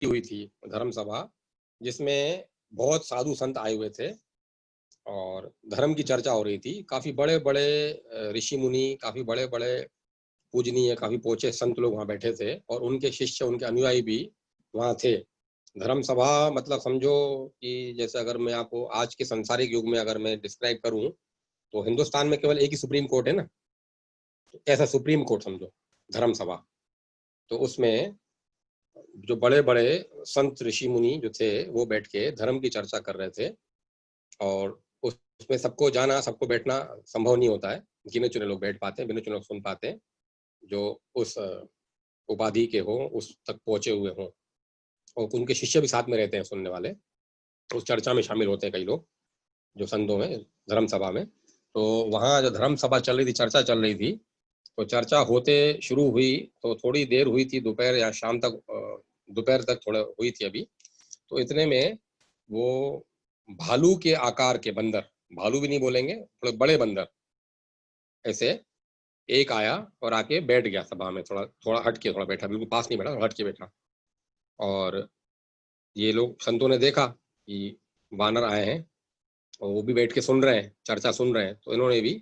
हुई थी धर्म सभा, जिसमें बहुत साधु संत आए हुए थे और धर्म की चर्चा हो रही थी। काफ़ी बड़े-बड़े ऋषि मुनि, काफ़ी बड़े-बड़े पूजनीय, काफ़ी पोचे संत लोग वहाँ बैठे थे और उनके शिष्य, उनके अनुयायी भी वहाँ थे। धर्म सभा मतलब समझो कि जैसे अगर मैं आपको आज के सांसारिक युग में अगर मैं डिस्क्राइब करूँ, तो हिंदुस्तान में केवल एक ही सुप्रीम कोर्ट है ना, तो ऐसा सुप्रीम कोर्ट समझो, धर्म सभा। तो उसमें जो बड़े-बड़े संत ऋषि मुनि जो थे, वो बैठ के धर्म की चर्चा कर रहे थे और उसमें सबको जाना, सबको बैठना संभव नहीं होता है। गिने-चुने लोग बैठ पाते हैं, गिने-चुने लोग सुन पाते हैं, जो उस उपाधि के हों, उस तक पहुँचे हुए हों और उनके शिष्य भी साथ में रहते हैं सुनने वाले। उस चर्चा में शामिल होते हैं कई लोग, जो संतों में, धर्म सभा में। तो वहाँ जो धर्म सभा चल रही थी, चर्चा चल रही थी, तो चर्चा होते शुरू हुई, तो थोड़ी देर हुई थी दोपहर या शाम तक दोपहर तक थोड़ा हुई थी अभी। तो इतने में वो भालू के आकार के बंदर, भालू भी नहीं बोलेंगे, थोड़े बड़े बंदर, ऐसे एक आया और आके बैठ गया सभा में, थोड़ा थोड़ा हट के थोड़ा बैठा, बिल्कुल पास नहीं बैठा, हट के बैठा। और ये लोग संतों ने देखा कि वानर आए हैं और वो भी बैठ के सुन रहे हैं, चर्चा सुन रहे हैं, तो इन्होंने भी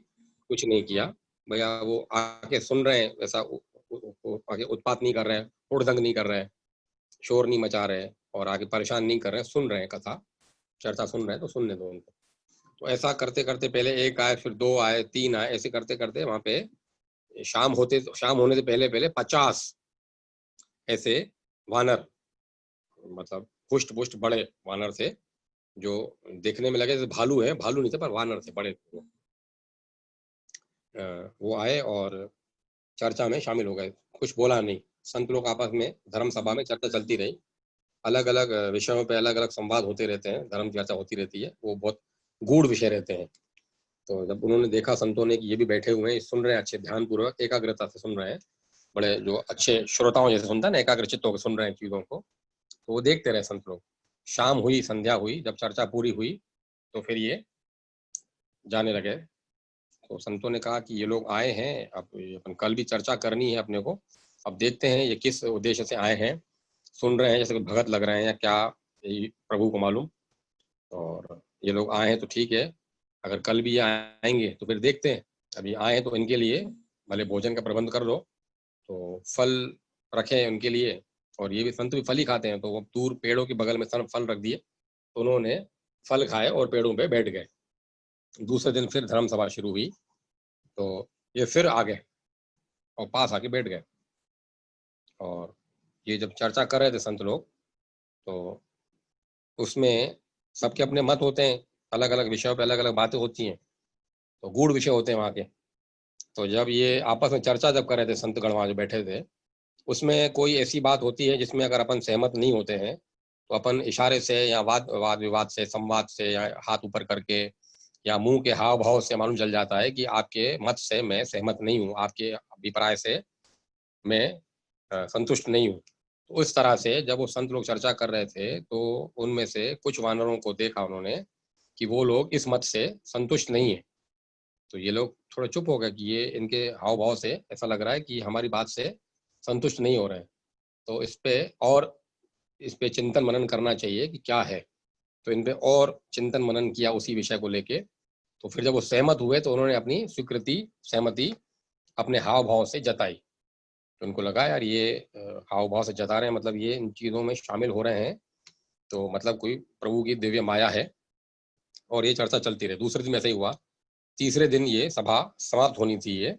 कुछ नहीं किया। भैया वो आके सुन रहे हैं, ऐसा आगे उत्पात नहीं कर रहे हैं, हुड़दंग नहीं कर रहे हैं, शोर नहीं मचा रहे हैं और आगे परेशान नहीं कर रहे हैं, सुन रहे हैं कथा, चर्चा सुन रहे हैं तो सुनने दो उनको। तो ऐसा करते-करते पहले 1 आए, फिर 2 आए, 3 आए, ऐसे करते-करते वहाँ पे शाम होने से पहले-पहले 50 ऐसे वानर, मतलब पुष्ट-पुष्ट बड़े वानर थे, जो देखने में लगे जैसे भालू हैं, भालू नहीं थे पर वानर थे, बड़े थे वो। वो आए और चर्चा में शामिल हो गए। कुछ बोला नहीं। संत लोग आपस में धर्म सभा में चर्चा चलती रही। अलग-अलग विषयों पे अलग-अलग संवाद होते रहते हैं, धर्म चर्चा होती रहती है। वो बहुत गूढ़ विषय रहते हैं। तो जब उन्होंने देखा संतों ने कि ये भी बैठे हुए हैं, सुन रहे हैं अच्छे ध्यानपूर्वक, एकाग्रता से सुन रहे हैं। बड़े जो अच्छे श्रोताओं जैसे सुनता है ना, एकाग्रचित्त होकर सुन रहे हैं चीज़ों को, तो वो देखते रहे संत लोग। शाम हुई, संध्या हुई, जब चर्चा पूरी हुई, तो फिर ये जाने लगे। तो संतों ने कहा कि ये लोग आए हैं, अब ये अपन कल भी चर्चा करनी है अपने को। अब देखते हैं ये किस उद्देश्य से आए हैं। सुन रहे हैं जैसे कोई भगत लग रहे हैं या क्या, यही प्रभु को मालूम। और ये लोग आए हैं तो ठीक है, अगर कल भी ये आएँगे तो फिर देखते हैं। अभी आए हैं तो इनके लिए भले भोजन का प्रबंध कर दो, तो फल रखें उनके लिए और ये भी संत भी फल ही खाते हैं, तो वो दूर पेड़ों के बगल में सब फल रख दिए। तो उन्होंने फल खाए और पेड़ों पे बैठ गए। दूसरे दिन फिर धर्म सभा शुरू हुई, तो ये फिर आ गए और पास आके बैठ गए और ये जब चर्चा कर रहे थे संत लोग, तो उसमें सबके अपने मत होते हैं, अलग-अलग विषयों पे अलग-अलग बातें होती हैं, तो गूढ़ विषय होते हैं वहाँ के। तो जब ये आपस में चर्चा जब कर रहे थे संतगण वहाँ जो बैठे थे, उसमें कोई ऐसी बात होती है जिसमें अगर अपन सहमत नहीं होते हैं, तो अपन इशारे से या वाद-विवाद से, संवाद से या हाथ ऊपर करके या मुँह के हाव-भाव से मालूम चल जाता है कि आपके मत से मैं सहमत नहीं हूँ, आपके अभिप्राय से मैं संतुष्ट नहीं हूँ। तो उस तरह से जब वो संत लोग चर्चा कर रहे थे, तो उनमें से कुछ वानरों को देखा उन्होंने कि वो लोग इस मत से संतुष्ट नहीं हैं। तो ये लोग थोड़ा चुप हो गए कि ये इनके हाव-भाव से ऐसा लग रहा है कि हमारी बात से संतुष्ट नहीं हो रहे हैं। तो इस पे चिंतन-मनन करना चाहिए कि क्या है? तो इन पे और चिंतन-मनन किया उसी विषय को लेके। तो फिर जब वो सहमत हुए तो उन्होंने अपनी स्वीकृति, सहमति अपने हाव-भाव से जताई। तो उनको लगा यार ये हाव-भाव से जता रहे हैं मतलब ये इन चीज़ों में शामिल हो रहे हैं, तो मतलब कोई प्रभु की दिव्य माया है और ये चर्चा चलती रही। दूसरे दिन ऐसा ही हुआ। तीसरे दिन ये सभा समाप्त होनी थी ये।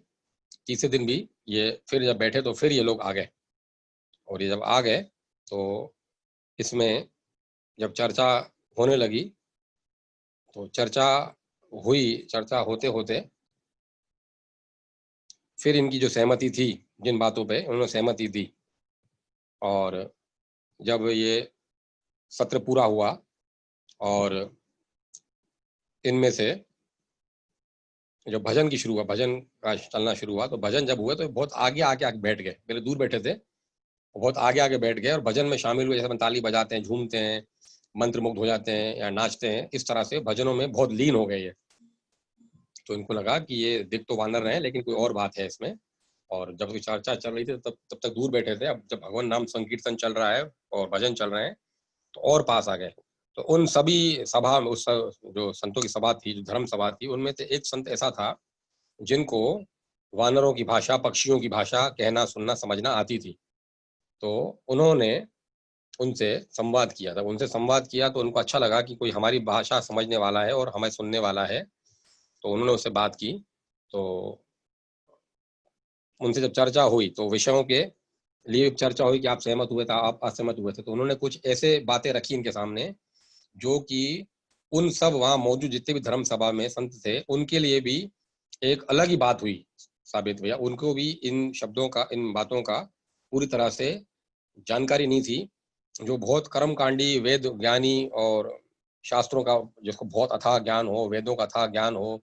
तीसरे दिन भी ये फिर जब बैठे तो फिर ये लोग आ गए और ये जब आ गए तो इसमें जब चर्चा होने लगी, तो चर्चा होते-होते फिर इनकी जो सहमति थी, जिन बातों पे उन्होंने सहमति दी और जब ये सत्र पूरा हुआ और इनमें से जब भजन का चलना शुरू हुआ, तो भजन जब हुए तो बहुत आगे आके बैठ गए। पहले दूर बैठे थे, बहुत आगे-आगे बैठ गए और भजन में शामिल हुए, जैसे अपन ताली बजाते हैं, झूमते हैं, मंत्रमुग्ध हो जाते हैं या नाचते हैं, इस तरह से भजनों में बहुत लीन हो गए ये। तो इनको लगा कि ये दिख तो वानर रहे हैं, लेकिन कोई और बात है इसमें। और जब भी चर्चा चल रही थी तब तक दूर बैठे थे। अब जब भगवान नाम संकीर्तन चल रहा है और भजन चल रहे हैं तो और पास आ गए। तो उन सभी सभा में, उस जो संतों की सभा थी, जो धर्म सभा थी, उनमें से एक संत ऐसा था जिनको वानरों की भाषा, पक्षियों की भाषा कहना, सुनना, समझना आती थी। तो उन्होंने उनसे संवाद किया। जब उनसे संवाद किया तो उनको अच्छा लगा कि कोई हमारी भाषा समझने वाला है और हमें सुनने वाला है। तो उन्होंने उससे बात की। तो उनसे जब चर्चा हुई तो विषयों के लिए चर्चा हुई कि आप सहमत हुए थे, आप असहमत हुए थे। तो उन्होंने कुछ ऐसे बातें रखी इनके सामने जो कि उन सब वहां मौजूद जितने भी धर्म सभा में संत थे उनके लिए भी एक अलग ही बात हुई, साबित हुआ। उनको भी इन शब्दों का, इन बातों का पूरी तरह से जानकारी नहीं थी। जो बहुत कर्मकांडी, वेद ज्ञानी और शास्त्रों का, जिसको बहुत अथाह ज्ञान हो, वेदों का अथाह ज्ञान हो,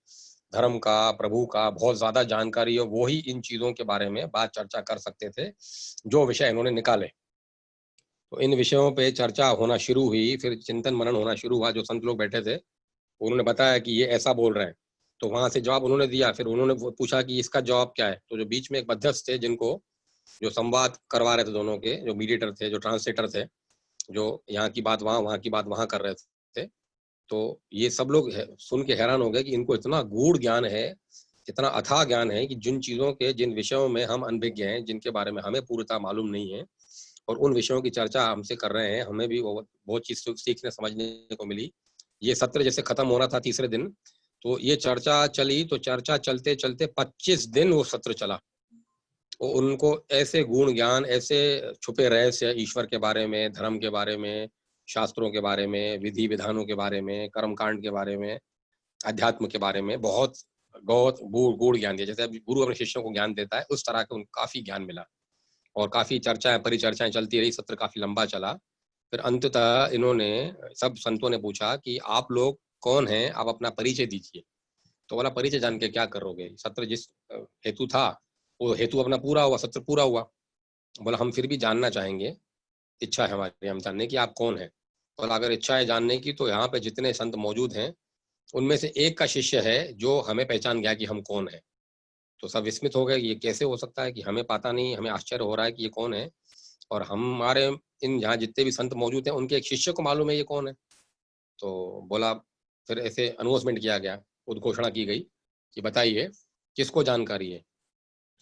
धर्म का, प्रभु का बहुत ज्यादा जानकारी हो, वो ही इन चीजों के बारे में बात चर्चा कर सकते थे, जो विषय इन्होंने निकाले। तो इन विषयों पे चर्चा होना शुरू हुई, फिर चिंतन मनन होना शुरू हुआ। जो संत लोग बैठे थे उन्होंने बताया कि ये ऐसा बोल रहे हैं, तो वहां से जवाब उन्होंने दिया। फिर उन्होंने पूछा कि इसका जवाब क्या है। तो जो बीच में एक मध्यस्थ थे, जिनको जो संवाद करवा रहे थे दोनों के, जो मीडिएटर थे, जो ट्रांसलेटर थे, जो यहाँ की बात वहाँ, वहाँ की बात वहाँ कर रहे थे, तो ये सब लोग सुन के हैरान हो गए कि इनको इतना गूढ़ ज्ञान है, इतना अथाह ज्ञान है कि जिन चीजों के, जिन विषयों में हम अनभिज्ञ हैं, जिनके बारे में हमें पूर्णतः मालूम नहीं है, और उन विषयों की चर्चा हमसे कर रहे हैं। हमें भी बहुत चीज सीखने समझने को मिली। ये सत्र जैसे खत्म हो रहा था तीसरे दिन, तो ये चर्चा चली। तो चर्चा चलते चलते 25 दिन वो सत्र चला। वो उनको ऐसे गुण ज्ञान, ऐसे छुपे रहस्य ईश्वर के बारे में, धर्म के बारे में, शास्त्रों के बारे में, विधि विधानों के बारे में, कर्मकांड के बारे में, अध्यात्म के बारे में बहुत बहुत गूढ़ ज्ञान दिया। जैसे अभी गुरु अपने शिष्यों को ज्ञान देता है, उस तरह के उनको काफी ज्ञान मिला। और काफी चर्चाएं, परिचर्चाएं चलती रही। सत्र काफी लंबा चला। फिर अंततः इन्होंने, सब संतों ने पूछा कि आप लोग कौन हैं, आप अपना परिचय दीजिए। तो बोला परिचय जान के क्या करोगे, सत्र जिस हेतु था वो हेतु अपना पूरा हुआ, सत्र पूरा हुआ। बोला हम फिर भी जानना चाहेंगे, इच्छा है हमारी, हम जानने की आप कौन है। बोला अगर इच्छा है जानने की तो यहाँ पे जितने संत मौजूद हैं उनमें से एक का शिष्य है जो हमें पहचान गया कि हम कौन है। तो सब विस्मित हो गए, ये कैसे हो सकता है कि हमें पता नहीं, हमें आश्चर्य हो रहा है कि ये कौन है, और हमारे इन यहाँ जितने भी संत मौजूद हैं उनके एक शिष्य को मालूम है ये कौन है। तो बोला, फिर ऐसे अनाउंसमेंट किया गया, उद्घोषणा की गई कि बताइए किसको जानकारी है।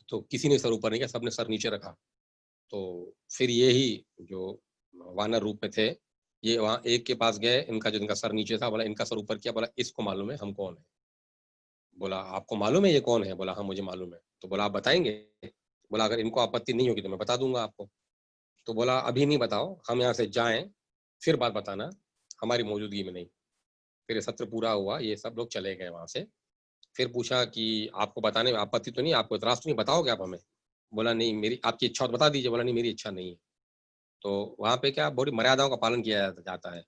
तो किसी ने सर ऊपर नहीं किया, सबने सर नीचे रखा। तो फिर ये ही जो वानर रूप में थे, ये वहाँ एक के पास गए, इनका जो इनका सर नीचे था, बोला इनका सर ऊपर किया, बोला इसको मालूम है हम कौन है। बोला आपको मालूम है ये कौन है। बोला हाँ मुझे मालूम है। तो बोला आप बताएंगे। बोला अगर इनको आपत्ति नहीं होगी तो मैं बता दूंगा आपको। तो बोला अभी नहीं बताओ, हम यहाँ से जाएं फिर बात बताना, हमारी मौजूदगी में नहीं। फिर सत्र पूरा हुआ, ये सब लोग चले गए वहां से। फिर पूछा कि आपको बताने में आपत्ति तो नहीं, आपको इतराज तो नहीं, बताओगे आप हमें। बोला नहीं, मेरी आपकी इच्छा हो तो बता दीजिए। बोला नहीं मेरी इच्छा नहीं है। तो वहाँ पे क्या बड़ी मर्यादाओं का पालन किया जाता है।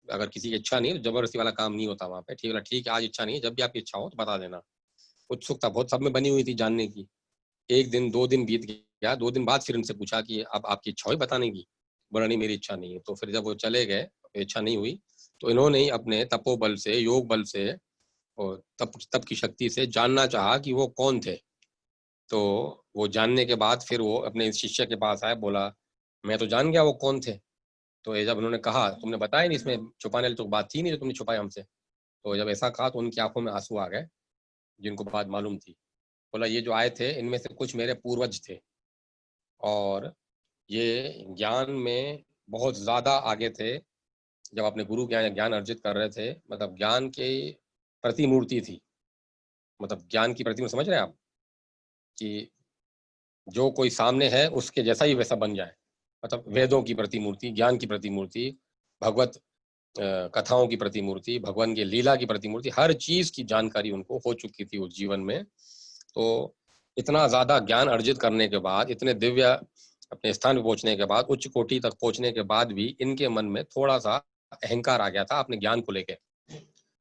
अगर किसी की इच्छा नहीं है तो जबरदस्ती वाला काम नहीं होता वहाँ पे। ठीक है, ठीक है आज इच्छा नहीं है, जब भी आपकी इच्छा हो तो बता देना। उत्सुकता बहुत सब में बनी हुई थी जानने की। एक दिन, 2 दिन बीत गया। 2 दिन बाद फिर उनसे पूछा कि अब आपकी इच्छा हुई बताने की। बोला नहीं मेरी इच्छा नहीं है। तो फिर जब वो चले गए, इच्छा नहीं हुई, तो इन्होंने ही अपने तपोबल से, योग बल से और तप की शक्ति से जानना चाहा कि वो कौन थे। तो वो जानने के बाद फिर वो अपने शिष्य के पास आए, बोला मैं तो जान गया वो कौन थे। तो ये जब उन्होंने कहा तुमने बताया नहीं, इसमें छुपाने वाली तो बात थी नहीं जो तुमने छुपाई हमसे। तो जब ऐसा कहा तो उनकी आंखों में आंसू आ गए, जिनको बात मालूम थी। बोला ये जो आए थे इनमें से कुछ मेरे पूर्वज थे, और ये ज्ञान में बहुत ज्यादा आगे थे। जब अपने गुरु के यहाँ ज्ञान अर्जित कर रहे थे, मतलब ज्ञान की प्रतिमूर्ति थी। मतलब ज्ञान की प्रतिमूर्ति, समझ रहे हैं आप, कि जो कोई सामने है उसके जैसा ही वैसा बन जाए। मतलब वेदों की प्रतिमूर्ति, ज्ञान की प्रतिमूर्ति, भगवत कथाओं की प्रतिमूर्ति, भगवान की लीला की प्रतिमूर्ति, हर चीज की जानकारी उनको हो चुकी थी उस जीवन में। तो इतना ज्यादा ज्ञान अर्जित करने के बाद, इतने दिव्य अपने स्थान पे पहुंचने के बाद, उच्च कोटि तक पहुंचने के बाद भी इनके मन में थोड़ा सा अहंकार आ गया था अपने ज्ञान को लेकर।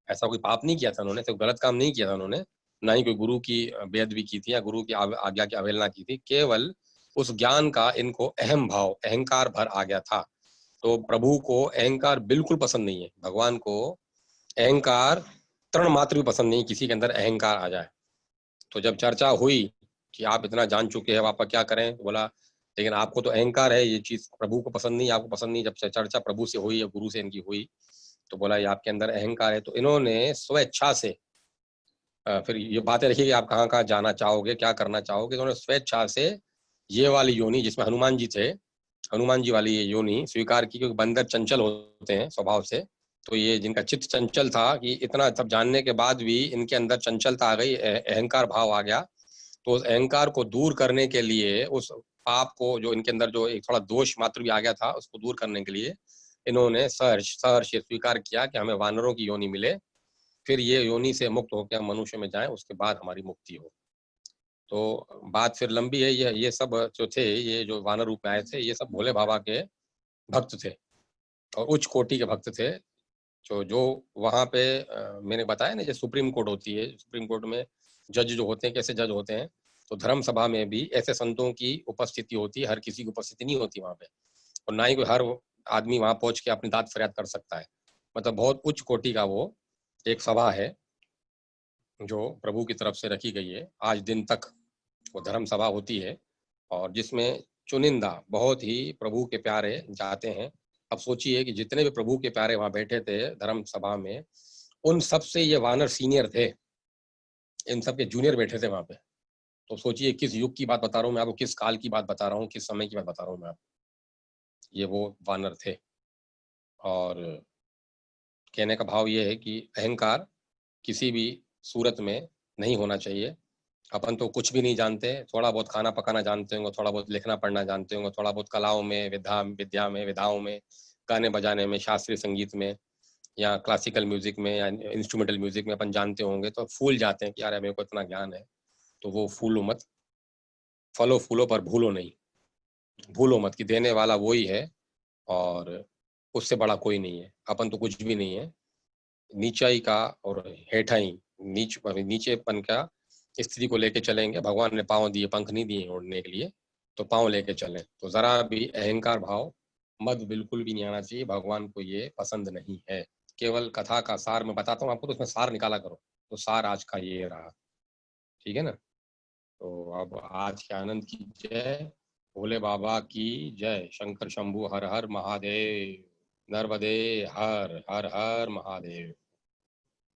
ऐसा कोई पाप नहीं किया था उन्होंने, तो गलत काम नहीं किया था उन्होंने, ना ही कोई गुरु की बेअदबी की थी या गुरु की आज्ञा की अवहेलना की थी। केवल उस ज्ञान का इनको अहम भाव, अहंकार भर आ गया था। तो प्रभु को अहंकार बिल्कुल पसंद नहीं है। भगवान को अहंकार तृण मात्र भी पसंद नहीं, किसी के अंदर अहंकार आ जाए। तो जब चर्चा हुई कि आप इतना जान चुके हैं, आप क्या करें? तो बोला लेकिन आपको तो अहंकार है, ये चीज प्रभु को पसंद नहीं, आपको पसंद नहीं। जब चर्चा प्रभु से हुई या गुरु से इनकी हुई तो बोला ये आपके अंदर अहंकार है। तो इन्होंने स्वेच्छा से फिर ये बातें रखी कि आप कहाँ कहाँ जाना चाहोगे, क्या करना चाहोगे। तो उन्होंने स्वेच्छा से ये वाली योनि जिसमें हनुमान जी थे, हनुमान जी वाली ये योनि स्वीकार की, क्योंकि बंदर चंचल होते हैं स्वभाव से। तो ये जिनका चित्त चंचल था कि इतना सब जानने के बाद भी इनके अंदर चंचलता आ गई, अहंकार भाव आ गया। तो उस अहंकार को दूर करने के लिए, उस पाप को जो इनके अंदर जो एक थोड़ा दोष मात्र भी आ गया था, उसको दूर करने के लिए इन्होंने सहर्ष सहर्ष ये स्वीकार किया कि हमें वानरों की योनि मिले, फिर ये योनि से मुक्त होकर हम मनुष्य में जाएं, उसके बाद हमारी मुक्ति हो। तो बात फिर लंबी है। ये सब जो थे, ये जो वानर रूप में आए थे, ये सब भोले बाबा के भक्त थे और उच्च कोटि के भक्त थे। जो वहां पे मैंने बताया ना, जैसे सुप्रीम कोर्ट होती है, सुप्रीम कोर्ट में जज जो होते हैं कैसे जज होते हैं, तो धर्म सभा में भी ऐसे संतों की उपस्थिति होती है। हर किसी की उपस्थिति नहीं होती वहां पे, और ना ही कोई हर आदमी वहां पहुंच के अपनी दाद फरियाद कर सकता है। मतलब बहुत उच्च कोटि का वो एक सभा है जो प्रभु की तरफ से रखी गई है। आज दिन तक वो धर्म सभा होती है, और जिसमें चुनिंदा बहुत ही प्रभु के प्यारे जाते हैं। अब सोचिए कि जितने भी प्रभु के प्यारे वहां बैठे थे धर्म सभा में, उन सब से ये वानर सीनियर थे, इन सब के जूनियर बैठे थे वहां पे। तो सोचिए किस युग की बात बता रहा हूँ मैं आपको, किस काल की बात बता रहा हूँ, किस समय की बात बता रहा हूँ मैं आपको। ये वो वानर थे। और कहने का भाव ये है कि अहंकार किसी भी सूरत में नहीं होना चाहिए। अपन तो कुछ भी नहीं जानते, थोड़ा बहुत खाना पकाना जानते होंगे, थोड़ा बहुत लिखना पढ़ना जानते होंगे, थोड़ा बहुत कलाओं में, विद्या में, विधाओं में, गाने बजाने में, शास्त्रीय संगीत में, या क्लासिकल म्यूजिक में, या इंस्ट्रूमेंटल म्यूजिक में अपन जानते होंगे। तो फूल जाते हैं कि यार मेरे को इतना ज्ञान है। तो वो फूलो मत, फलो फूलो पर भूलो नहीं। भूलो मत कि देने वाला वही है, और उससे बड़ा कोई नहीं है। अपन तो कुछ भी नहीं है। नीचाई का और हेठाई, नीचेपन का स्थिति को लेके चलेंगे। भगवान ने पाँव दिए, पंख नहीं दिए उड़ने के लिए, तो पाँव लेके चलें। तो जरा भी अहंकार भाव मत बिल्कुल भी नहीं आना चाहिए। भगवान को ये पसंद नहीं है। केवल कथा का सार मैं बताता हूँ आपको, तो उसमें सार निकाला करो। तो सार आज का ये रहा, ठीक है ना। तो अब आज के आनंद की जय, भोले बाबा की जय, शंकर शंभु हर हर महादेव, नर्मदे हर हर हर महादेव।